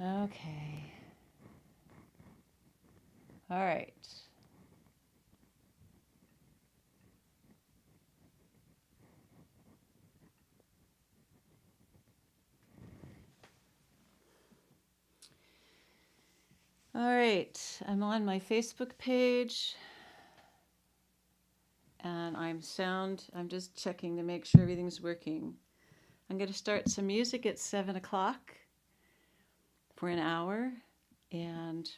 Okay. All right. All right. I'm on my Facebook page and I'm just checking to make sure everything's working. I'm going to start some music at 7 o'clock for an hour. And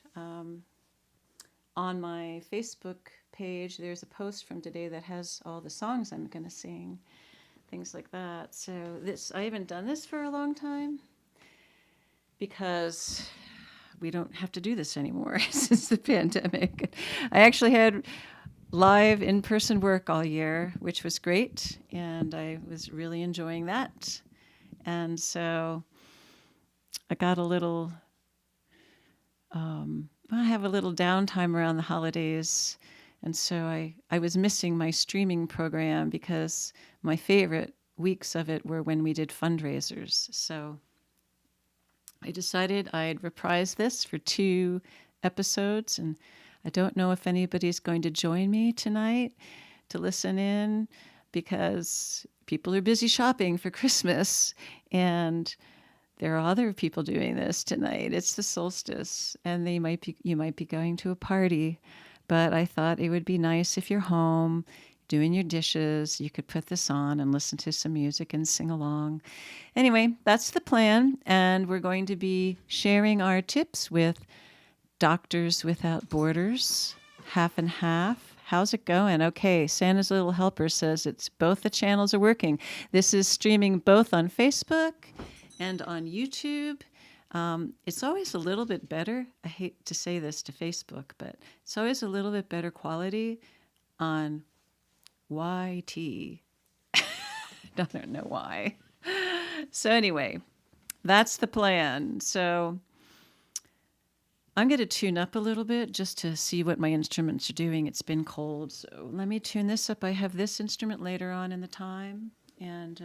on my Facebook page, there's a post from today that has all the songs I'm going to sing, things like that. So I haven't done this for a long time because we don't have to do this anymore since the pandemic. I actually had live in-person work all year, which was great, and I was really enjoying that. And so I got a little, I have a little downtime around the holidays, and so I was missing my streaming program because my favorite weeks of it were when we did fundraisers. So I decided I'd reprise this for 2 episodes, and I don't know if anybody's going to join me tonight to listen in because people are busy shopping for Christmas, and there are other people doing this tonight. It's the solstice, and you might be going to a party, but I thought it would be nice if you're home doing your dishes, you could put this on and listen to some music and sing along. Anyway, that's the plan, and we're going to be sharing our tips with Doctors Without Borders, half and half. How's it going? Okay, Santa's Little Helper says it's both the channels are working. This is streaming both on Facebook and on YouTube. It's always a little bit better. I hate to say this to Facebook, but it's always a little bit better quality on YT. I don't know why. So anyway, that's the plan. So I'm going to tune up a little bit just to see what my instruments are doing. It's been cold, so let me tune this up. I have this instrument later on in the time, and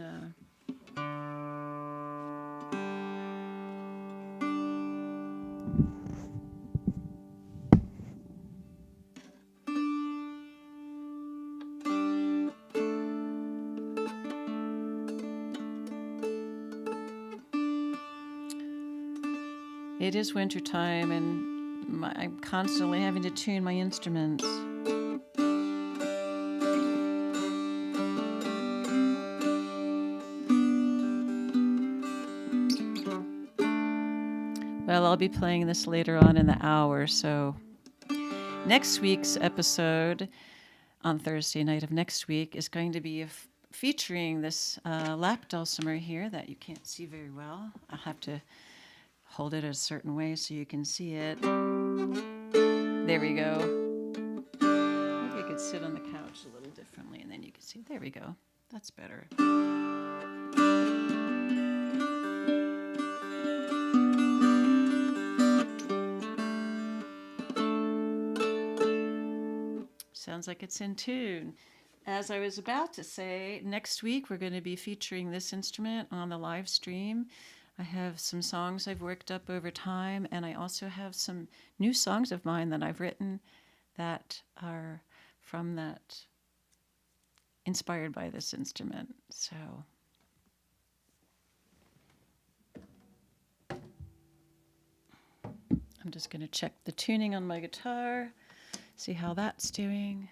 it is wintertime, and I'm constantly having to tune my instruments. Well, I'll be playing this later on in the hour, so next week's episode on Thursday night of next week is going to be featuring this lap dulcimer here that you can't see very well. I'll have to hold it a certain way so you can see it. There we go. Maybe I could sit on the couch a little differently and then you can see. There we go. That's better. Sounds like it's in tune. As I was about to say, next week we're going to be featuring this instrument on the live stream. I have some songs I've worked up over time, and I also have some new songs of mine that I've written that are from that, inspired by this instrument. So I'm just going to check the tuning on my guitar, see how that's doing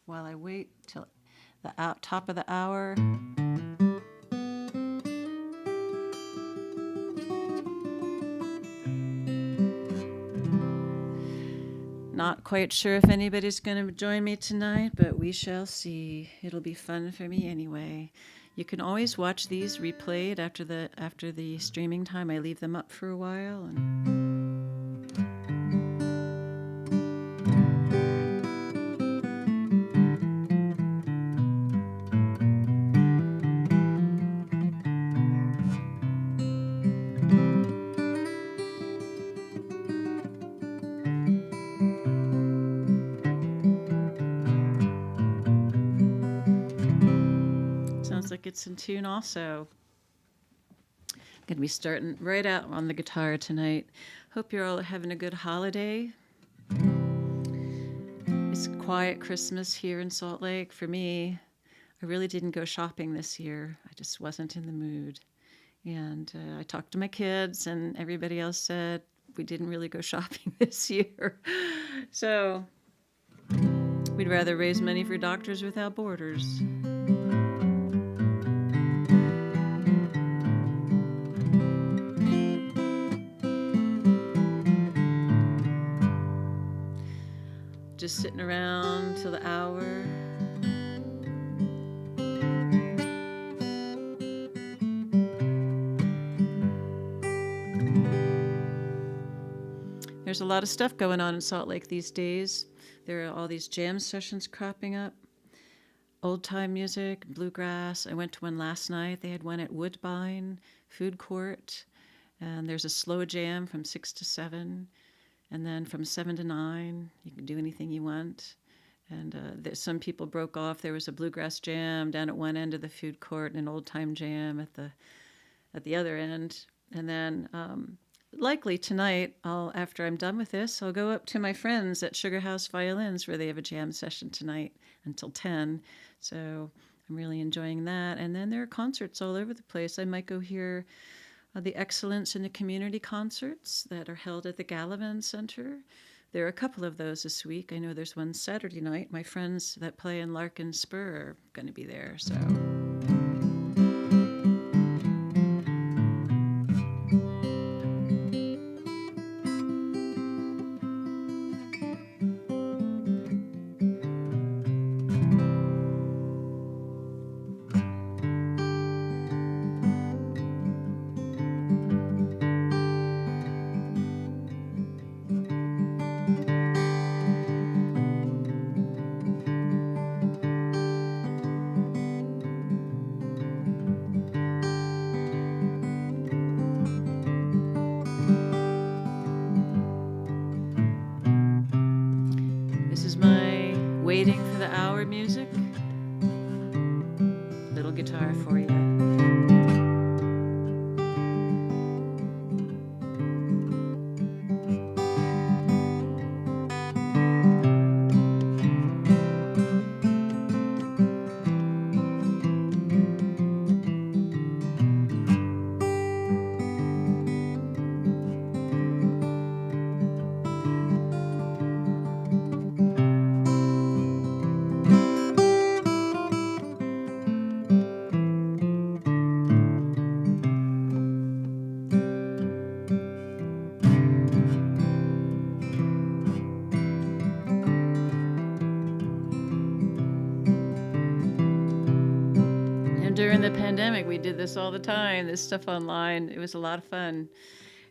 while I wait till the top of the hour. Not quite sure if anybody's going to join me tonight, but we shall see. It'll be fun for me anyway. You can always watch these replayed after the streaming time. I leave them up for a while, and sounds like it's in tune also. Going to be starting right out on the guitar tonight. Hope you're all having a good holiday. It's a quiet Christmas here in Salt Lake. For me, I really didn't go shopping this year. I just wasn't in the mood. And I talked to my kids, and everybody else said we didn't really go shopping this year. So we'd rather raise money for Doctors Without Borders. Just sitting around till the hour. There's a lot of stuff going on in Salt Lake these days. There are all these jam sessions cropping up. Old time music, bluegrass. I went to one last night. They had one at Woodbine Food Court. And there's a slow jam from 6 to 7. And then from 7 to 9, you can do anything you want. And some people broke off. There was a bluegrass jam down at one end of the food court and an old time jam at the other end. And then likely tonight, after I'm done with this, I'll go up to my friends at Sugar House Violins, where they have a jam session tonight until 10. So I'm really enjoying that. And then there are concerts all over the place. I might go hear the Excellence in the Community concerts that are held at the Gallivan Center. There are a couple of those this week. I know there's one Saturday night. My friends that play in Larkin Spur are going to be there. So. This is my waiting for the hour music. Little guitar for you. During the pandemic, we did this all the time, this stuff online. It was a lot of fun.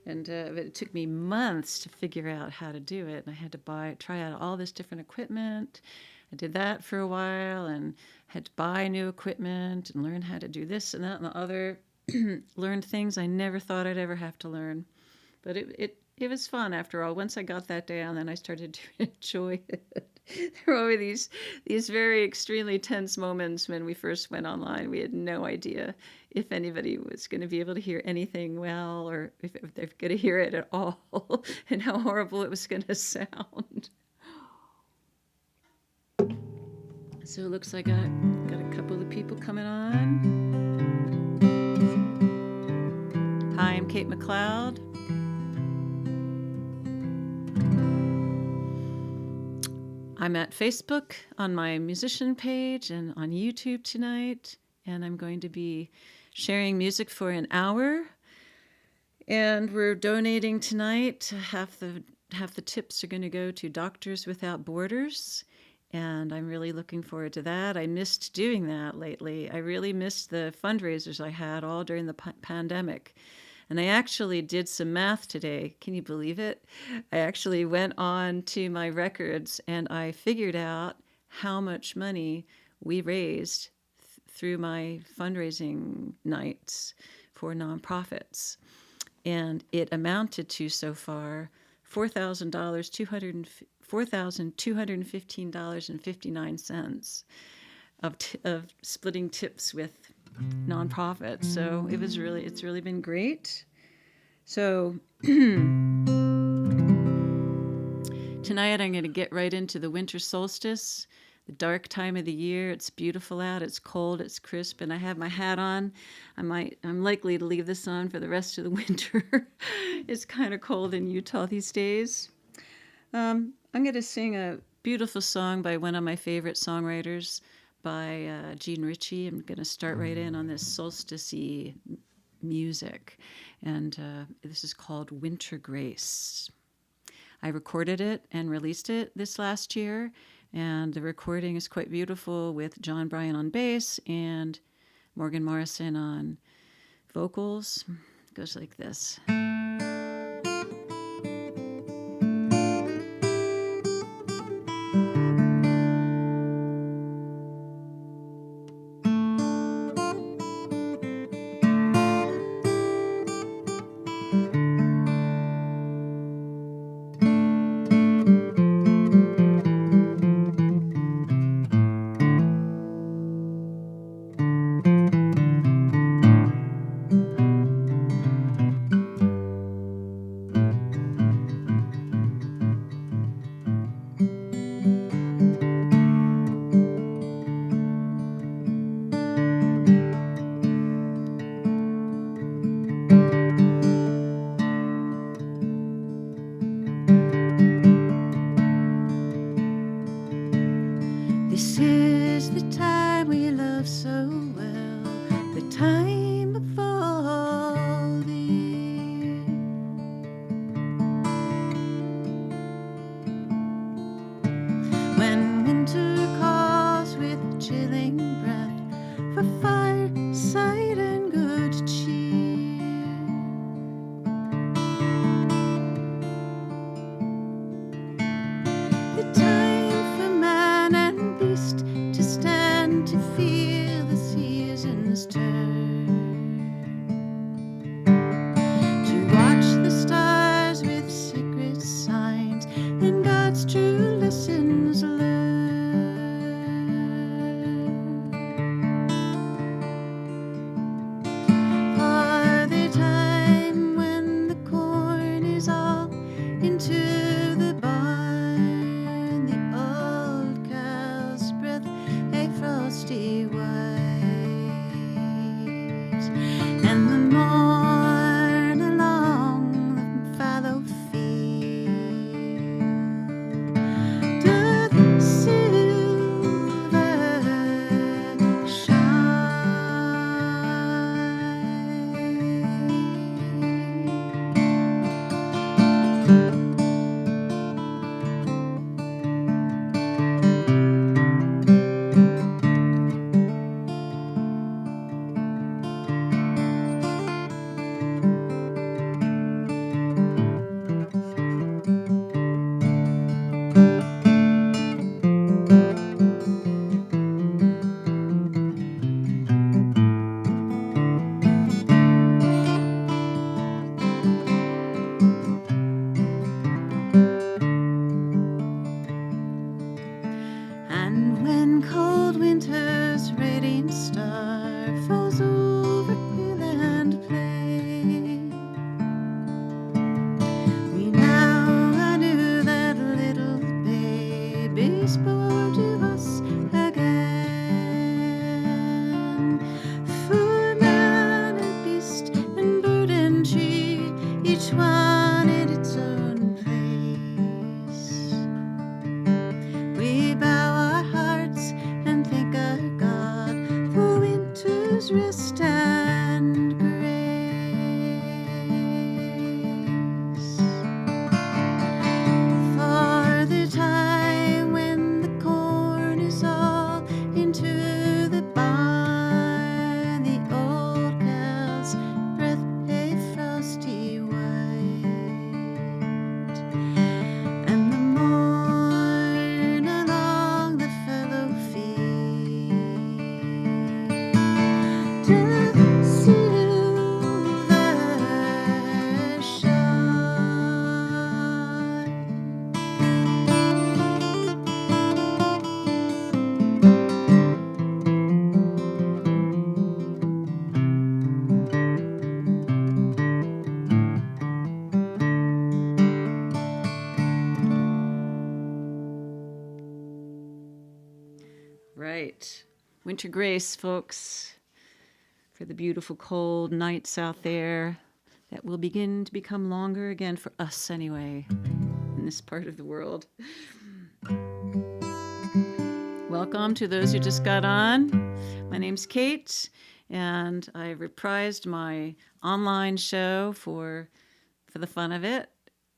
And it took me months to figure out how to do it. And I had to try out all this different equipment. I did that for a while and had to buy new equipment and learn how to do this and that and the other. Learned things I never thought I'd ever have to learn. But it was fun after all. Once I got that down, then I started to enjoy it. There were always these very extremely tense moments when we first went online. We had no idea if anybody was going to be able to hear anything well or if they're going to hear it at all and how horrible it was going to sound. So it looks like I got a couple of people coming on. Hi, I'm Kate MacLeod. I'm at Facebook on my musician page and on YouTube tonight, and I'm going to be sharing music for an hour. And we're donating tonight. Half the tips are going to go to Doctors Without Borders, and I'm really looking forward to that. I missed doing that lately. I really missed the fundraisers I had all during the pandemic. And I actually did some math today. Can you believe it? I actually went on to my records and I figured out how much money we raised through my fundraising nights for nonprofits. And it amounted to so far $4,215.59 of splitting tips with nonprofit. So it's really been great. So tonight I'm going to get right into the winter solstice, the dark time of the year. It's beautiful out. It's cold. It's crisp, and I have my hat on. I'm likely to leave this on for the rest of the winter. It's kind of cold in Utah these days. I'm going to sing a beautiful song by one of my favorite songwriters, by Gene Ritchie. I'm going to start right in on this solstice-y music, and this is called Winter Grace. I recorded it and released it this last year, and the recording is quite beautiful with John Bryan on bass and Morgan Morrison on vocals. It goes like this. This is the time we love so well, the time of fall the year. When winter calls with chilling breath for fireside and good cheer. The time for man and beast to stand to feel the seasons turn, to watch the stars with secret signs and God's true lessons learn. For the time when the corn is all into the barn, the old cow's breath a frosty white, and the morn along the fallow field doth silver And when cold winter's radiant star falls over hill and plain, we now knew that little baby's born to us again. For man and beast and bird and tree, each one in its own place, we bow our hearts and thank our God for winter's rest and grace. For the time when the corn is all into the barn, the old cow's breath a frosty white, Winter grace, folks, for the beautiful cold nights out there that will begin to become longer again for us anyway in this part of the world. Welcome to those who just got on. My name's Kate, and I reprised my online show for the fun of it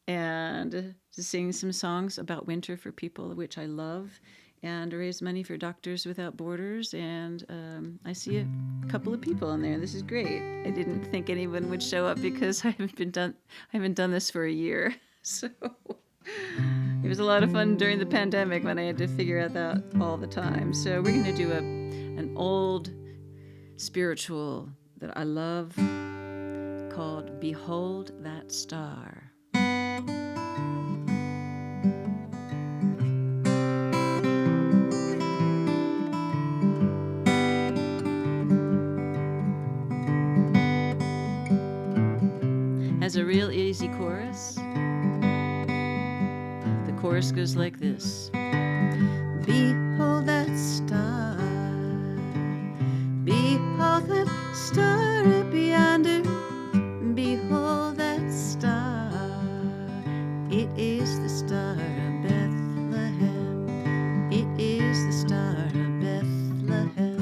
and to sing some songs about winter for people, which I love, and to raise money for Doctors Without Borders. And I see a couple of people in there. This is great. I didn't think anyone would show up because I haven't done this for a year. So it was a lot of fun during the pandemic when I had to figure out that all the time. So we're going to do an old spiritual that I love called Behold That Star. Has a real easy chorus. The chorus goes like this. Behold that star. Behold that star up yonder. Behold that star. It is the star of Bethlehem. It is the star of Bethlehem.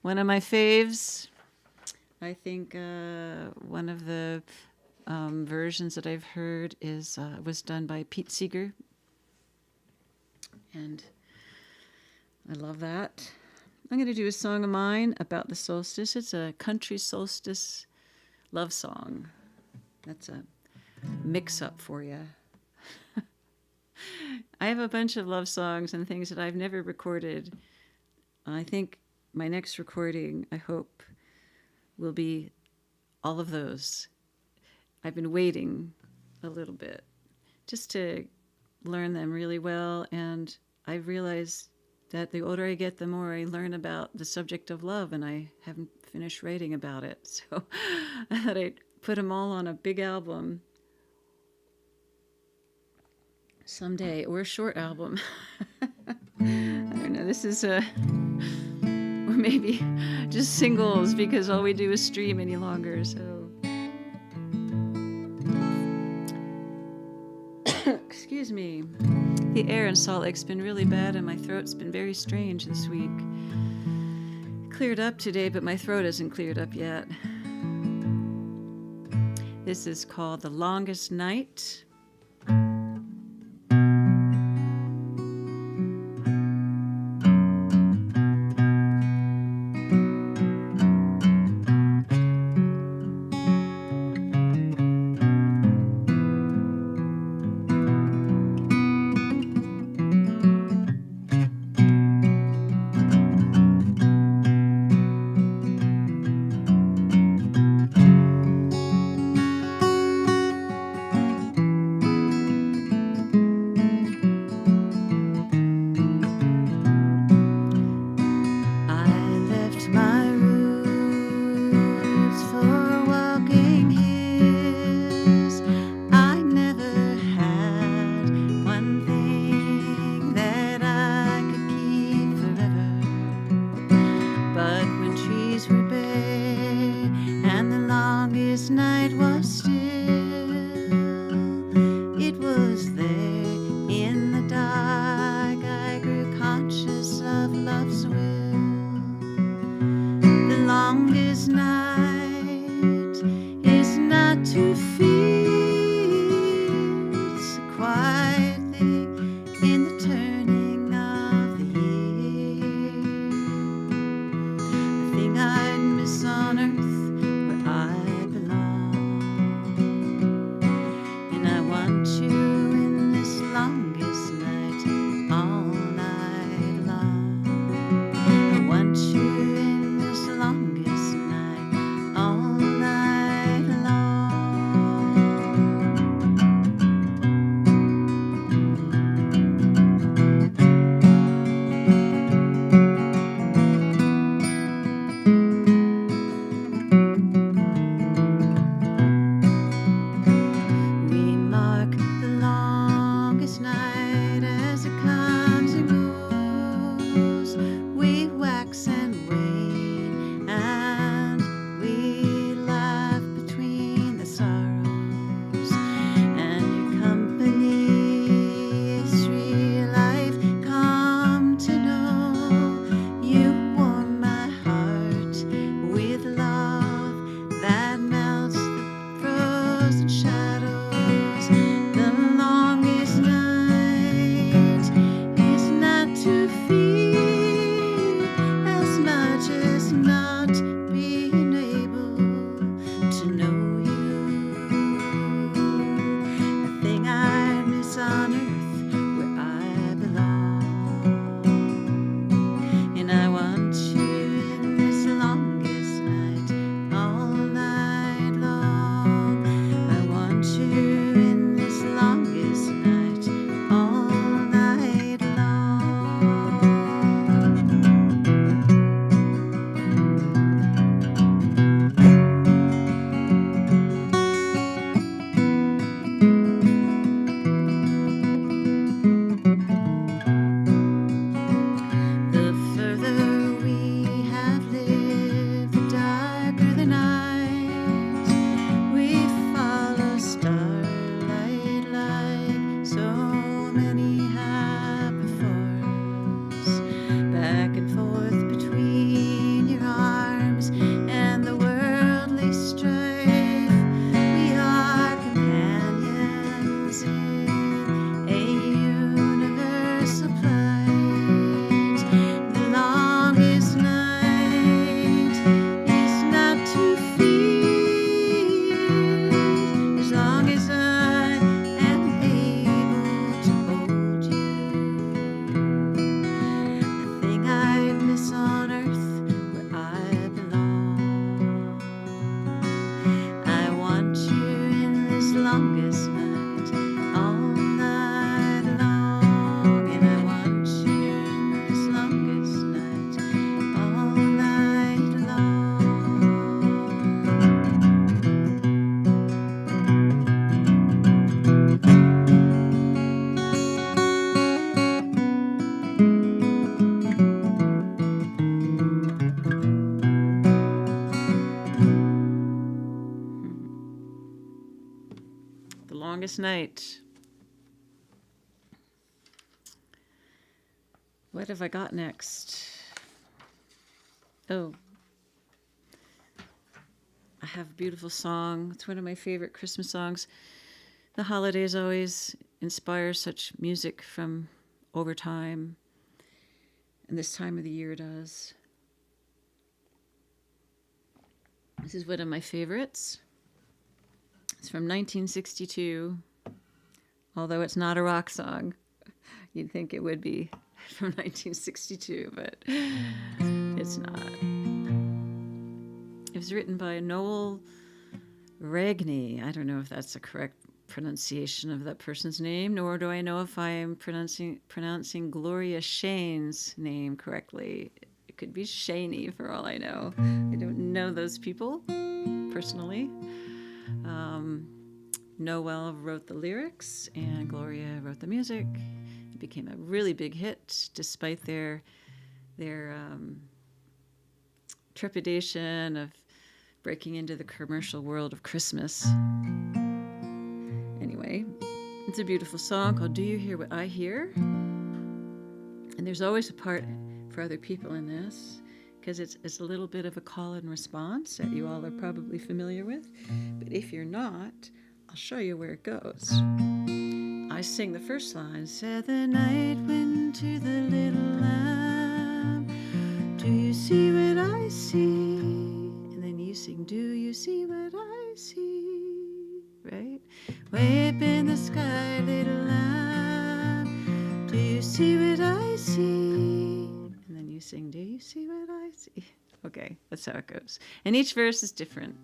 One of my faves, I think one of the versions that I've heard was done by Pete Seeger, and I love that. I'm going to do a song of mine about the solstice. It's a country solstice love song. That's a mix-up for you. I have a bunch of love songs and things that I've never recorded. I think my next recording, I hope, will be all of those. I've been waiting a little bit just to learn them really well, and I've realized that the older I get, the more I learn about the subject of love, and I haven't finished writing about it. So I thought I'd put them all on a big album someday, or a short album. I don't know, this is or maybe just singles, because all we do is stream any longer, so. Excuse me. The air in Salt Lake's been really bad, and my throat's been very strange this week. It cleared up today, but my throat hasn't cleared up yet. This is called The Longest Night. last night. What have I got next? Oh, I have a beautiful song. It's one of my favorite Christmas songs. The holidays always inspire such music from over time, and this time of the year does. This is one of my favorites. It's from 1962, although it's not a rock song. You'd think it would be from 1962, but it's not. It was written by Noel Regney. I don't know if that's the correct pronunciation of that person's name, nor do I know if I am pronouncing Gloria Shane's name correctly. It could be Shaney for all I know. I don't know those people personally. Noel wrote the lyrics and Gloria wrote the music. It became a really big hit despite their trepidation of breaking into the commercial world of Christmas. Anyway, it's a beautiful song called Do You Hear What I Hear? And there's always a part for other people in this because it's a little bit of a call and response that you all are probably familiar with. But if you're not, I'll show you where it goes. I sing the first line. Said the night wind to the little lamb, do you see what I see? And then you sing, do you see what I see? Right? Way up in the sky, little lamb, do you see what I see? And then you sing, do you see what I see? Okay, that's how it goes. And each verse is different.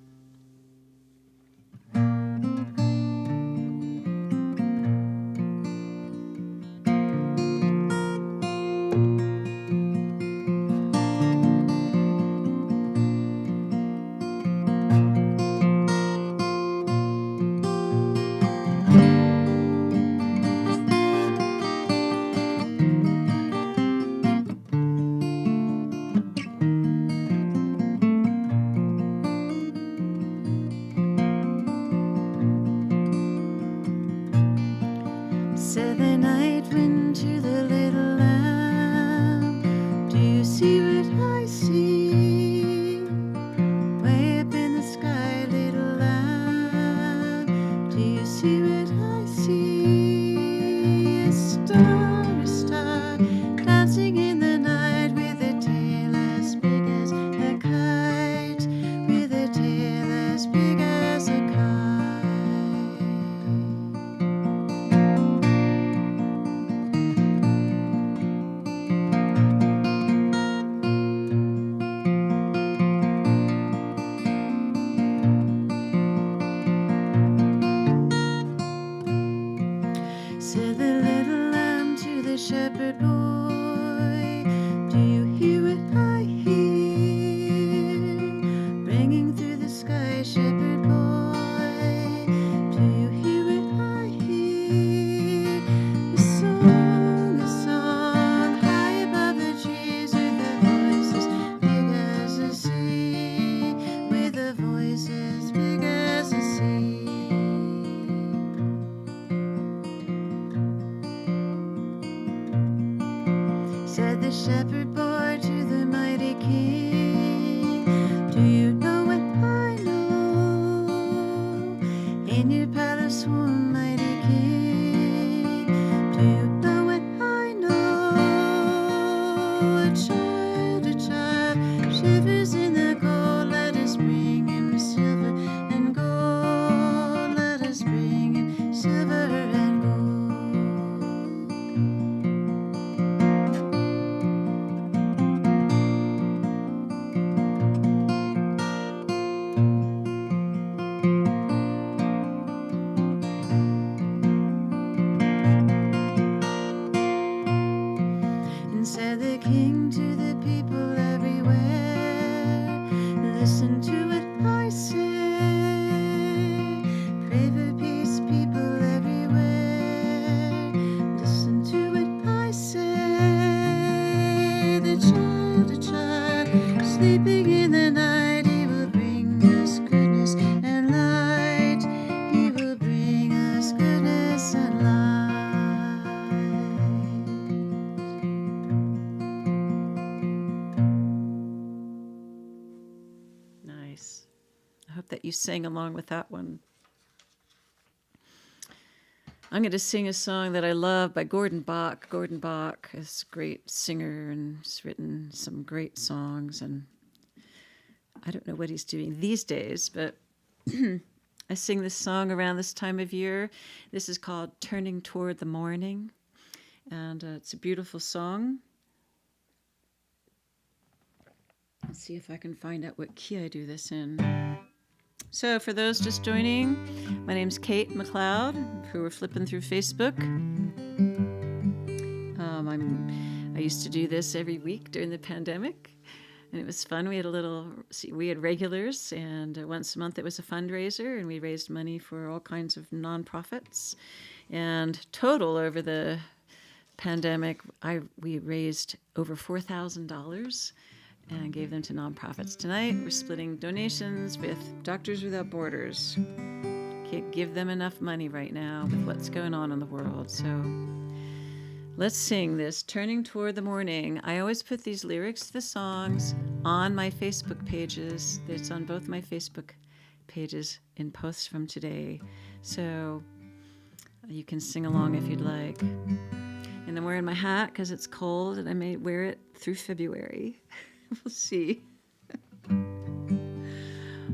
Said the night wind to the little lamb, do you see what I see? Way up in the sky, little lamb, do you see what I see? A star, dancing in the night with a tail as big as a kite, with a tail as big as a kite. Said the little lamb to the shepherd boy, do you hear what I hear? Ringing through the sky, shepherd boy, do you hear what I hear? A song, high above the trees with a voice as big as the sea, with a voice as big as the sea. Said the shepherd boy to the mighty king, do you know what I know? In your palace, one mighty king, do you know what I know? A child shivers in the cold. Let us bring him silver and gold. Let us bring him silver and gold. sang along with that one. I'm going to sing a song that I love by Gordon Bach. Gordon Bach is a great singer and has written some great songs. And I don't know what he's doing these days, but I sing this song around this time of year. This is called Turning Toward the Morning. And it's a beautiful song. Let's see if I can find out what key I do this in. So for those just joining, my name's Kate MacLeod, who are flipping through Facebook. I used to do this every week during the pandemic, and it was fun. We had regulars, and once a month it was a fundraiser, and we raised money for all kinds of nonprofits. And total over the pandemic, we raised over $4,000. And gave them to nonprofits. Tonight, we're splitting donations with Doctors Without Borders. Can't give them enough money right now with what's going on in the world. So let's sing this, Turning Toward the Morning. I always put these lyrics to the songs on my Facebook pages. It's on both my Facebook pages in posts from today. So you can sing along if you'd like. And I'm wearing my hat because it's cold, and I may wear it through February. We'll see.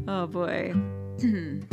Oh boy. Oh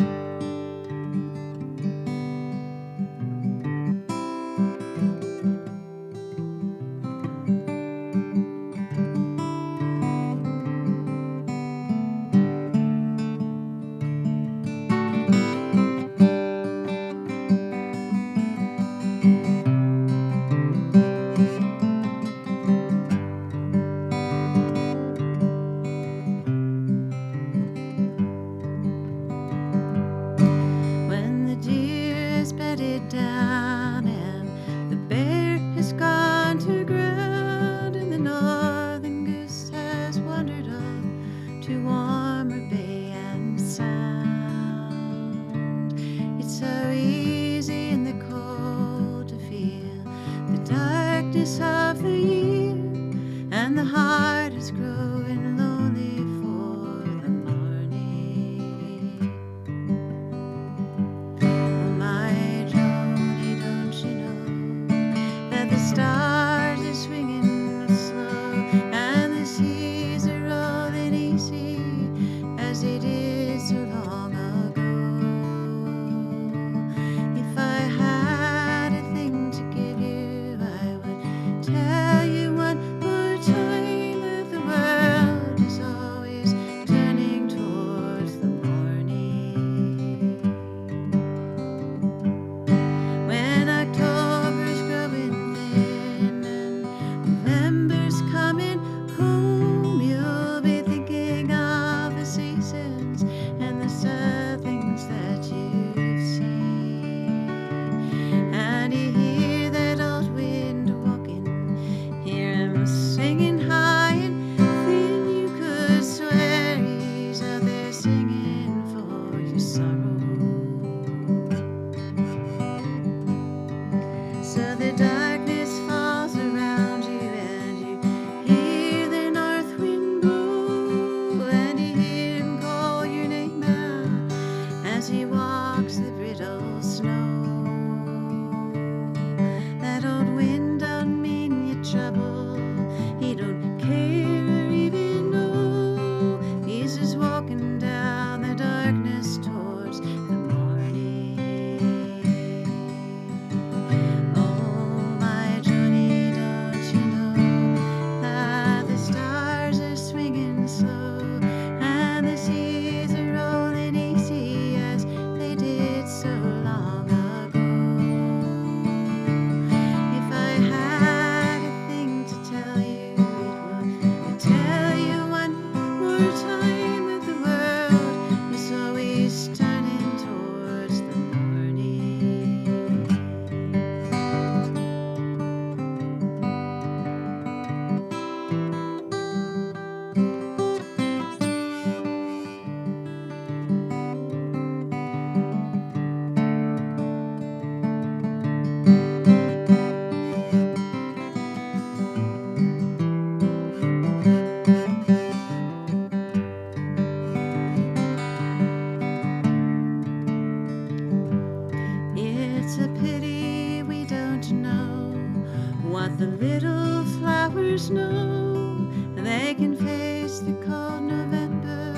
The little flowers know they can face the cold November.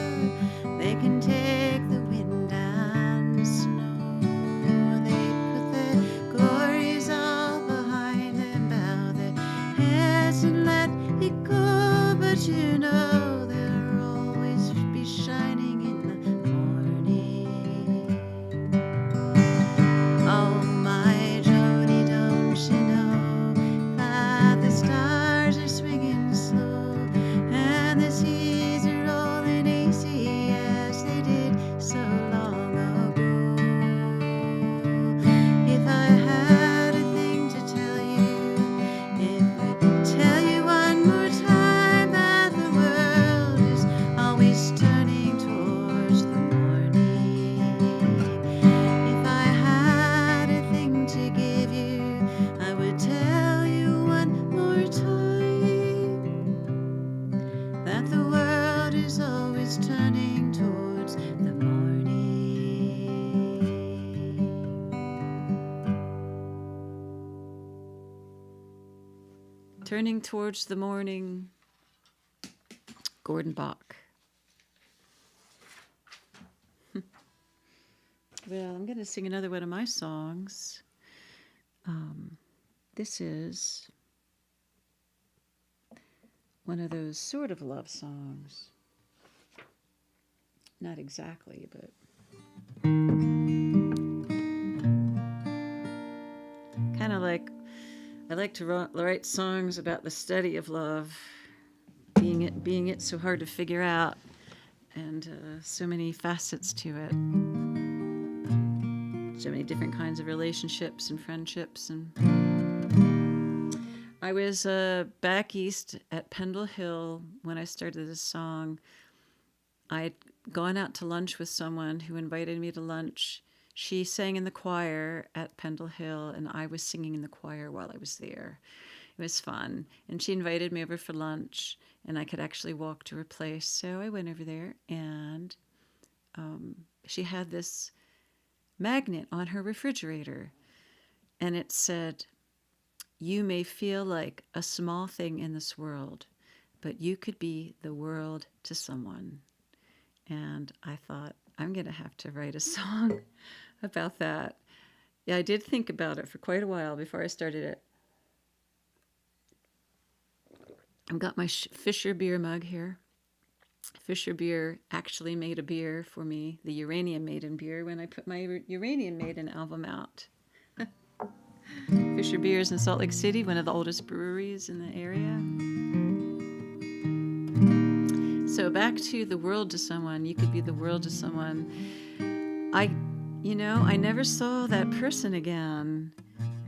They can take the wind and snow. They put their glories all behind them, bow their heads and let it go. But you know they'll always be shining in the morning. Oh, my Jody, don't you know that the stars are swinging slow and the seas are rolling easy as they did so long ago? If I had a thing to tell you, it would tell you one more time that the world is always turning towards the morning. If I had a thing to give you, I would tell you one more time that the world is always turning towards the morning. Turning towards the morning, Gordon Bach. Well, I'm going to sing another one of my songs. This is one of those sort of love songs. Not exactly, but kind of like, I like to write songs about the study of love, being it so hard to figure out, and so many facets to it. So many different kinds of relationships and friendships. And I was back east at Pendle Hill when I started this song. I'd gone out to lunch with someone who invited me to lunch. She sang in the choir at Pendle Hill, and I was singing in the choir while I was there. It was fun. And she invited me over for lunch, and I could actually walk to her place. So I went over there, and she had this magnet on her refrigerator, and it said, "You may feel like a small thing in this world, but you could be the world to someone." And I thought, I'm going to have to write a song about that. Yeah, I did think about it for quite a while before I started it. I've got my Fisher beer mug here. Fisher beer actually made a beer for me, the Uranium Maiden beer, when I put my Uranium Maiden album out. Fisher Beer is in Salt Lake City, one of the oldest breweries in the area. So back to the world to someone. You could be the world to someone. I never saw that person again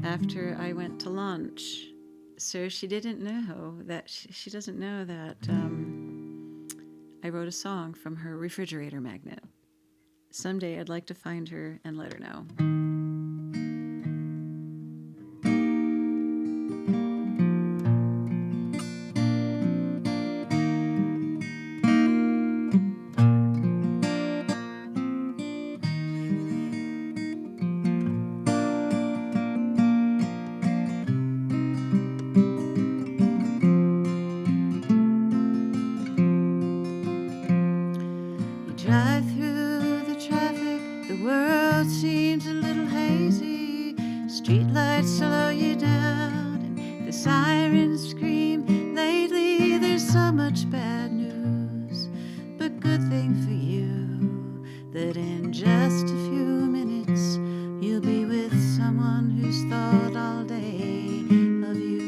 after I went to lunch. So she didn't know that, she doesn't know that I wrote a song from her refrigerator magnet. Someday I'd like to find her and let her know. Drive through the traffic, the world seems a little hazy. Streetlights slow you down and the sirens scream. Lately there's so much bad news, but good thing for you that in just a few minutes you'll be with someone who's thought all day of you.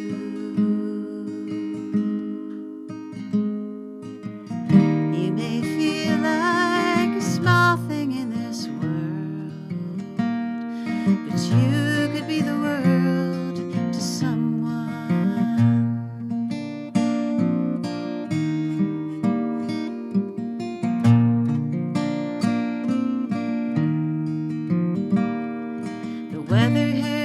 You may feel like a small thing in this world, but you could be the world to someone. The weather here